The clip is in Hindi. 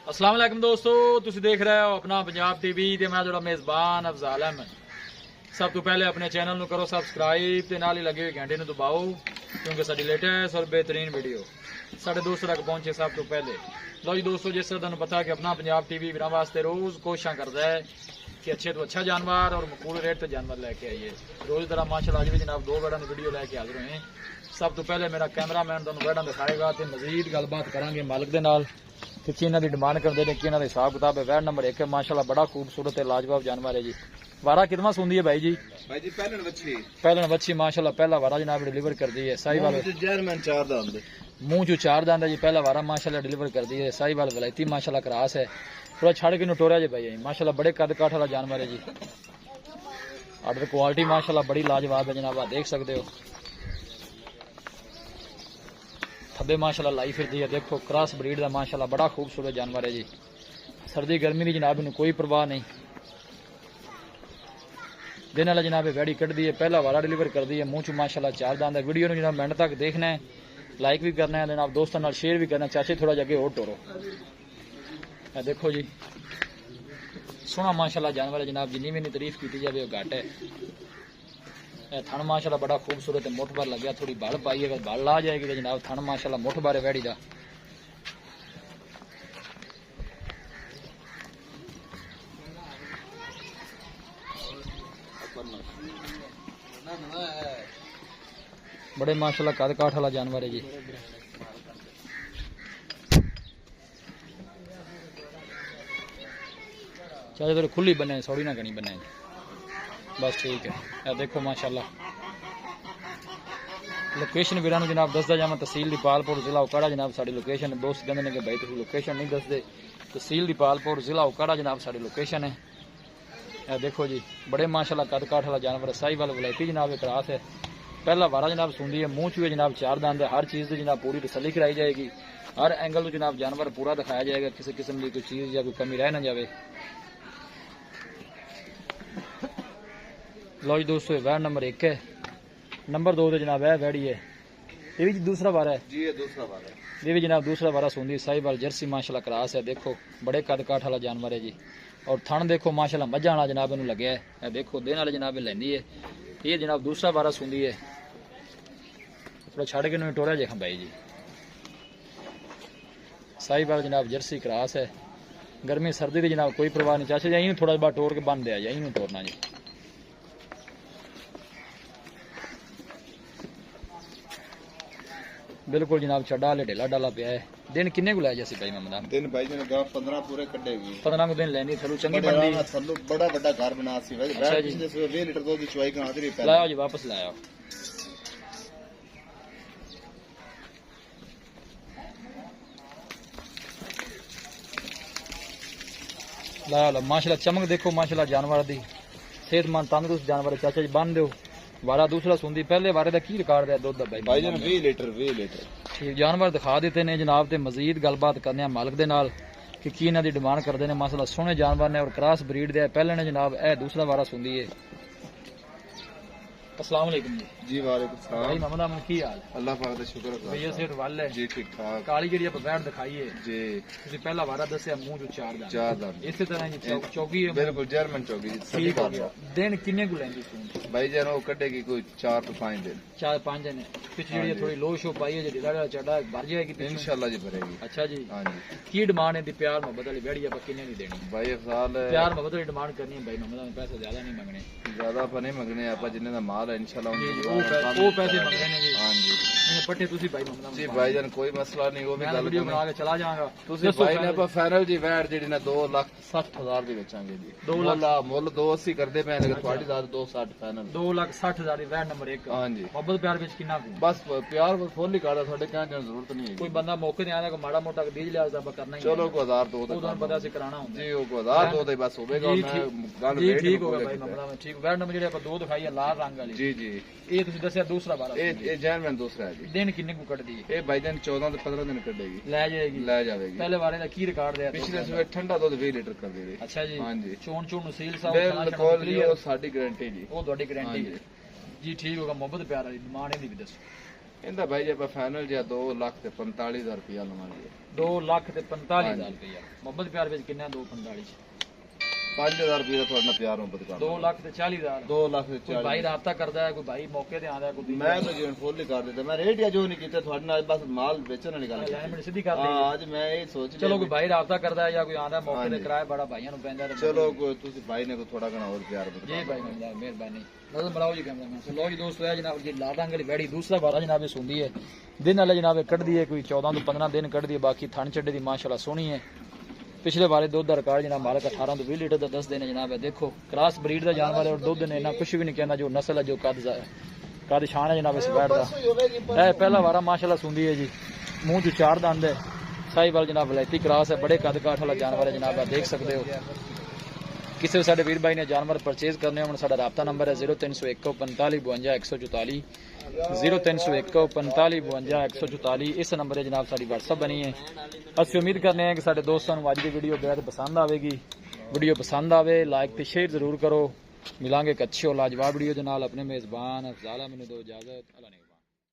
अस्सलाम वालेकुम दोस्तों, तुसी देख रहे हो अपना पंजाब टीवी ते मैं जोड़ा मेज़बान अफजाल अहमद। सब तो पहले अपने चैनल नू करो सब्सक्राइब ते नाल ही लगे हुए घंटे नू दबाओ क्योंकि साडी लेटेस्ट और बेहतरीन वीडियो साढ़े दोस्तों तक पहुंचे सब तो पहले। लो जी दोस्तों, जिस तरह तुहानू पता कि अपना पंजाब टीवी वीरां वास्ते रोज़ कोशिशां करदा है कि अच्छे तो अच्छा जानवर और मकबूल रेट ते जानवर लैके आइए। रोज़ तरह माशाल्लाह अज भी जनाब दो बैडां दी वीडियो लैके हाजिर होए। सब तो पहले मेरा कैमरामैन तुहानू बैडां दिखाएगा ते मजीद गलबात करांगे मालिक दे नाल कि इन्हों की डिमांड करते हैं कि इन्हों का हिसाब किताब है। वैड नंबर 1 है माशाल्लाह, बड़ा खूबसूरत है, लाजवाब जानवर है जी। वारा कितना सुनदी है भाई जी? भाई जी पहलन बच्ची माशाल्लाह, पहला वारा जनाब डिलीवर कर दी है। साहिवाल मुंह चू चार दांद है जी, पहला वारा माशाल्लाह डिलीवर कर दी है। साहिवाल वलायती माशाल्लाह क्रॉस है, थोड़ा छड़ के नटोरा जी भाई माशाल्लाह, बड़े कद काठ वाला जानवर है जी। ऑर्डर क्वालिटी माशाल्लाह बड़ी लाजवाब है जनाब, देख सकते हो। थब्बे माशाल्लाह लाई फिरदी है, देखो क्रॉस ब्रीड का माशाल्लाह बड़ा खूबसूरत जानवर है जी। सर्दी गर्मी की जनाब इन्हें कोई परवाह नहीं। दिन वाला जनाब वैड़ी कट दी है, पहला वारा डिलीवर कर दी है। मुंह चू माशाल्लाह चार दांद है। वीडियो जनाब मिनट तक देखना है, लाइक भी करना है जनाब, दोस्तों नाल शेयर भी करना है। चाचे थोड़ा जगे और टोरो, देखो जी सोना माशाल्लाह जानवर है जनाब, जिन्नी भी इन्नी तारीफ की जाए घट है। थन माशाल्लाह बड़ा खूबसूरत है, मुठ भर लगे, थोड़ी बल पाई अगर बल ला जाएगी तो जनाब थन माशाल्लाह मुठ भर है वैड़ी का। बड़े माशाल्लाह कद काठ वाला जानवर है जी। चाहे थोड़ी खुली बने, सौड़ी ना कनी बने, बस ठीक है। देखो माशाल्लाह लोकेशन वीरां जनाब दसदा जावां, तहसील दीपालपुर जिला उकाड़ा जनाब साड़ी लोकेशन है। दोस्त कहते हैं कि भाई तुम लोकेशन नहीं दसदे, तहसील दीपालपुर जिला उकाड़ा जनाब साड़ी लोकेशन है। देखो जी बड़े माशाल्लाह कद काठ वाला जानवर है। साहिवाल वलायती जनाब क्रॉस है, पहला वारा जनाब सुनदी है। मुंह चूहे जनाब चार दांद है। हर चीज़ की जनाब पूरी तसल्ली कराई जाएगी, हर एंगल तो जनाब जानवर पूरा दिखाया जाएगा, किसी किस्म की कोई चीज़ या कोई कमी रह ना जाए। लो जी दोस्तों, वैड नंबर 1 है। नंबर 2 तो जनाब है वैड़ी है, ये भी दूसरा वारा है जी, ये दूसरा वारा है। ये भी जनाब दूसरा वारा सुनदी है। साहिवाल जर्सी माशाल्लाह क्रॉस है, देखो बड़े कद काठ वाला जानवर है जी। और थन देखो माशाल्लाह मझा वाला जनाब इन्हू लगे है, देखो दिन वाले जनाब लैंदी है। ये जनाब दूसरा वारा सुनदी है, थोड़ा छड़ के टोरा जे भाई जी। साहिवाल जनाब जर्सी क्रॉस है, गर्मी सर्दी की जनाब कोई परवाह नहीं। चाचा जी थोड़ा बार टोर के बन दिया जी, टोरना जी। बिल्कुल जनाब चढ़ा ले ढेला डाला पिया है। दिन किन्ने को लाया जैसे भाई मोहम्मद? दिन भाई जी ने 15 पूरे कटेगी। 15 को दिन लेनी थलू चंगी बनदी, थलू बड़ा बड़ा घर बना सी भाई। अच्छा जी, 20 लीटर दूध की चुवाई करा दी पहले। लाओ जी वापस लाओ। लाओ लो माशाल्लाह, चमक देखो माशाल्लाह जानवर दी, सेहतमंद तंदुरुस्त जानवर है। चाचा जी बन दो। वारा दूसरा सुनदी, पहले वारे का की रिकॉर्ड है दुध भाई? भाई जी ने 20 लीटर ठीक जानवर दिखा देते ने जनाब, ते मजीद गलबात करने मालिक दे नाल कि की इन्हां दी डिमांड करते हैं। माशाल्लाह सोहने जानवर ने और क्रॉस ब्रीड दे। पहले ने जनाब ए दूसरा वारा सुनदी है। अस्सलाम वालेकुम जी। वालेकुम सलाम भाई मोहम्मद अहमद, की हाल? अल्लाह पाक दा शुक्र है भैया सेहत वाल है जी, ठीक ठाक। काली जेडी आप वैट दिखाई है जी, तुसी पहला वारा दसया मुंह जो चार दांत जी इसी तरह जी चौकी है बिल्कुल जर्मन चौकी जी। सही ठीक हो बात गया। है दिन किन्ने को लेंदी सून? भाई जान वो कटेगी कोई 4 तो 5 दिन। 4-5 दिन पिछ जेडी थोड़ी लो शो पाई है, जेडी दाड़ा चढ़ा भर जाएगी पिछों। इंशाल्लाह जी भरेगी। अच्छा जी, हां जी। की डिमांड है दी प्यार मोहब्बत वाली वेड़ी आप किन्ने नहीं देनी? भाई अफजाल प्यार मोहब्बत वाली डिमांड करनी है भाई मोहम्मद में, पैसे ज्यादा नहीं मंगने। ज्यादा अपन नहीं मंगने, आप जिन्ने दा माल है इंशाल्लाह वो पैसे मंगने ने जी। हां जी मैंने पट्टे तुसी भाई मोहम्मद जी भाईजान कोई मसला नहीं, वो भी मैं गल वीडियो बना के चला जाऊंगा। ਤੁਸੀਂ ਭਾਈ ਨੇ ਆਪਾਂ ਫਾਈਨਲ ਜੀ ਵੈਟ ਜਿਹੜੀ ਨਾ 2,60,000 ਦੀ ਵੇਚਾਂਗੇ ਜੀ। 2 ਲੱਖ ਮੁੱਲ 280 ਕਰਦੇ ਪਏ ਨੇ, ਤੁਹਾਡੀ ਦਾਦ 260 ਫਾਈਨਲ। 2,60,000 ਦੀ ਵੈਟ ਨੰਬਰ 1। ਹਾਂ ਜੀ, ਮੁਹੱਬਤ ਪਿਆਰ ਵਿੱਚ ਕਿੰਨਾ ਕੁ? ਬਸ ਪਿਆਰ ਫੁੱਲ ਹੀ ਕਰਦਾ, ਤੁਹਾਡੇ ਕਹਿਣ ਦੀ ਜ਼ਰੂਰਤ ਨਹੀਂ ਕੋਈ ਹੈਗੀ। ਬੰਦਾ ਮੌਕੇ ਤੇ ਆਇਆ ਕੋ ਮਾੜਾ ਮੋਟਾ ਡੀਜ ਲਿਆ ਦਾ ਕਰਨਾ ਹੀ ਚਲੋ ਕੋ 1000 ਦੋ ਉਹ ਤੁਹਾਨੂੰ ਪਤਾ ਸੀ ਕਰਾਣਾ ਹੁੰਦਾ ਜੀ, ਉਹ ਕੋ 1000 ਦੋ ਦੇ ਬਸ ਹੋਵੇਗਾ। ਜੀ, ਮੈਂ ਗੱਲ ਜੀ ਰੇਟ ਠੀਕ ਹੋ ਗਿਆ ਭਾਈ ਮੁਹੱਬਤ ਠੀਕ। ਵੈਟ ਨੰਬਰ ਜਿਹੜੇ ਆਪਾਂ ਦੋ ਦਿਖਾਈ ਆ ਲਾਲ ਰੰਗ ਵਾਲੀ, ਜੀ ਜੀ, ਇਹ ਤੁਸੀਂ ਦੱਸਿਆ ਦੂਸਰਾ ਵਾਲਾ। ਇਹ ਜੈਨਮਨ ਦੂਸਰਾ ਹੈ ਜੀ। ਦਿਨ ਕਿੰਨੇ ਕੁ ਕੱਢਦੀ ਹੈ ਇਹ ਭਾਈਜਾਨ 14 ਤੋਂ 15 ਦਿਨ ਕੱਢੇਗੀ, ਲੈ ਜਾਏਗੀ? ਲੈ ਜਾਵੇਗੀ। ਪਹਿਲੇ ਵਾਰੇ ਦਾ ਕੀ ਰਿਕਾਰਡ ਰਿਹਾ? ਪਿਛਲੇ ਸਵੇਰ ਠੰਡਾ ਦੁੱਧ 20 ਲੀਟਰ ਕਰ ਦੇ। ਅੱਛਾ ਜੀ, ਹਾਂ ਜੀ, ਚੋਣ ਚੋਣ ਨੂੰ ਸੀਲ ਸਾਹਿਬ ਬਿਲਕੁਲ ਜੀ, ਉਹ ਸਾਡੀ ਗਾਰੰਟੀ ਜੀ, ਉਹ ਤੁਹਾਡੀ ਗਾਰੰਟੀ ਹੈ ਜੀ। ਠੀਕ ਹੋਗਾ। ਮੁਹੱਬਤ ਪਿਆਰ ਵਾਲੀ ਡਿਮਾਂਡ ਇਹਦੀ ਵੀ ਦੱਸੋ। ਇਹਦਾ ਭਾਈ ਜੀ ਆਪਾਂ ਫਾਈਨਲ ਜਿਹਾ 2,45,000 ਰੁਪਇਆ ਲਵਾਂਗੇ। 2,45,000 ਰੁਪਇਆ ਮੁਹੱਬਤ ਪਿਆਰ ਵਿੱਚ ਕਿੰਨਾ 245 5000 ਰੁਪਏ ਦਾ ਤੁਹਾਡਾ ਪਿਆਰ ਮੁਹੱਬਤ ਕਰ 2,40,000 2 ਲੱਖ ਤੇ ਕੋਈ 40 ਭਾਈ ਰਾਬਤਾ ਕਰਦਾ ਹੈ, ਕੋਈ ਭਾਈ ਮੌਕੇ ਤੇ ਆਉਂਦਾ ਹੈ, ਕੋਈ ਮੈਂ ਤਾਂ ਜਿਵੇਂ ਫੁੱਲ ਹੀ ਕਰ ਦਿੱਤਾ, ਮੈਂ ਰੇਟ ਜਾਂ ਜੋ ਨਹੀਂ ਕੀਤਾ ਤੁਹਾਡੇ ਨਾਲ, ਬਸ ਮਾਲ ਵੇਚਣ ਵਾਲੀ ਗੱਲ ਲੈਣ ਕੀਤੀ। ਮਿੰਟ ਸਿੱਧੀ ਕਰ ਲਈ। ਹਾਂ ਅੱਜ ਮੈਂ ਇਹ ਸੋਚ ਲਿਆ ਚਲੋ ਕੋਈ ਭਾਈ ਰਾਬਤਾ ਕਰਦਾ ਹੈ ਜਾਂ ਕੋਈ ਆਉਂਦਾ ਮੌਕੇ ਤੇ ਹਾਂਜੀ। ਕਿਰਾਏ ਬੜਾ ਭਾਈਆਂ ਨੂੰ ਪੈਂਦਾ ਚਲੋ ਕੋਈ ਤੁਸੀਂ ਭਾਈ ਨੇ ਕੋਈ ਥੋੜਾ ਘਣਾ ਹੋਰ ਪਿਆਰ ਜੀ ਬਤਾ ਭਾਈ ਮਿਹਰਬਾਨੀ ਮਿਹਰਬਾਨੀ ਨਜ਼ਰ ਬਣਾਓ ਜੀ ਕੈਮਰਾਮੈਨ। ਸੋ ਲੋ ਜੀ ਦੋਸਤੋ ਇਹ ਜਨਾਬ ਜੀ ਲਾਡਾਂਗੇ ਵਾਲੀ ਵੈੜੀ ਦੂਸਰਾ ਵਾਰਾ ਜਨਾਬ ਇਹ ਸੁੰਦੀ ਹੈ, ਦਿਨ ਵਾਲੇ ਜਨਾਬ ਇਹ ਕੱਢਦੀ ਹੈ, ਕੋਈ 14 ਤੋਂ 15 ਦਿਨ ਕੱਢਦੀ ਹੈ, ਬਾਕੀ ਥਣ ਚੱਡੇ ਦੀ ਮਾਸ਼ਾਅੱਲਾ ਸੋਹਣੀ ਹੈ। ਪਿਛਲੇ ਵਾਰੇ ਦੁੱਧ ਦਾ ਰਿਕਾਰਡ ਜਨਾਬ ਮਾਲਕ 18 ਤੋਂ 20 ਲੀਟਰ ਦਾ ਦੱਸਦੇ ਨੇ ਜਨਾਬ। ਇਹ ਦੇਖੋ ਕ੍ਰਾਸ ਬਰੀਡ ਦਾ ਜਾਨਵਰ ਹੈ ਔਰ ਦੁੱਧ ਨੇ ਇੰਨਾ ਕੁਝ ਵੀ ਨਹੀਂ ਕਹਿੰਦਾ, ਜੋ ਨਸਲ ਹੈ ਜੋ ਕੱਦ ਸ਼ਾਨ ਹੈ ਜਨਾਬ ਇਸ ਵੈੜ ਦਾ। ਇਹ ਪਹਿਲਾ ਵਾਰਾ ਮਾਸ਼ਾਅੱਲਾ ਸੁੰਦੀ ਹੈ ਜੀ, ਮੂੰਹ ਚ 4 ਦੰਦ ਹੈ, ਸਾਈਵਾਲ ਜਨਾਬ ਵਲੈਤੀ ਕ੍ਰਾਸ ਹੈ, ਬੜੇ ਕੱਦ ਕਾਠ ਵਾਲਾ ਜਾਨਵਰ ਹੈ ਜਨਾਬ। ਦੇਖ ਸਕਦੇ ਹੋ। ਕਿਸੇ ਵੀ ਸਾਡੇ ਵੀਰ ਭਾਈ ਨੇ ਜਾਨਵਰ ਪਰਚੇਜ਼ ਕਰਨੇ ਹੋਣ ਸਾਡਾ ਰਾਬਤਾ ਨੰਬਰ ਹੈ 0301 45 52 144 0301 45 52 144। ਇਸ ਨੰਬਰ ਤੇ ਜਨਾਬ ਸਾਡੀ WhatsApp ਬਣੀ ਹੈ। ਅਸੀਂ ਉਮੀਦ ਕਰਨੇ ਹਾਂ ਕਿ ਸਾਡੇ ਦੋਸਤਾਂ ਨੂੰ ਅੱਜ ਦੀ ਵੀਡੀਓ ਬੇहद ਪਸੰਦ ਆਵੇਗੀ। ਵੀਡੀਓ ਪਸੰਦ ਆਵੇ ਲਾਈਕ ਤੇ ਸ਼ੇਅਰ ਜ਼ਰੂਰ ਕਰੋ। ਮਿਲਾਂਗੇ ਇੱਕ ਅੱਛੀ ਔਰ ਲਾਜਵਾਬ ਵੀਡੀਓ ਦੇ ਨਾਲ। ਆਪਣੇ ਮੇਜ਼ਬਾਨ ਅਫਜ਼ਾਲ ਮੈਨੂੰ ਦਿਓ ਇਜਾਜ਼ਤ। ਅੱਲਾ ਨੇ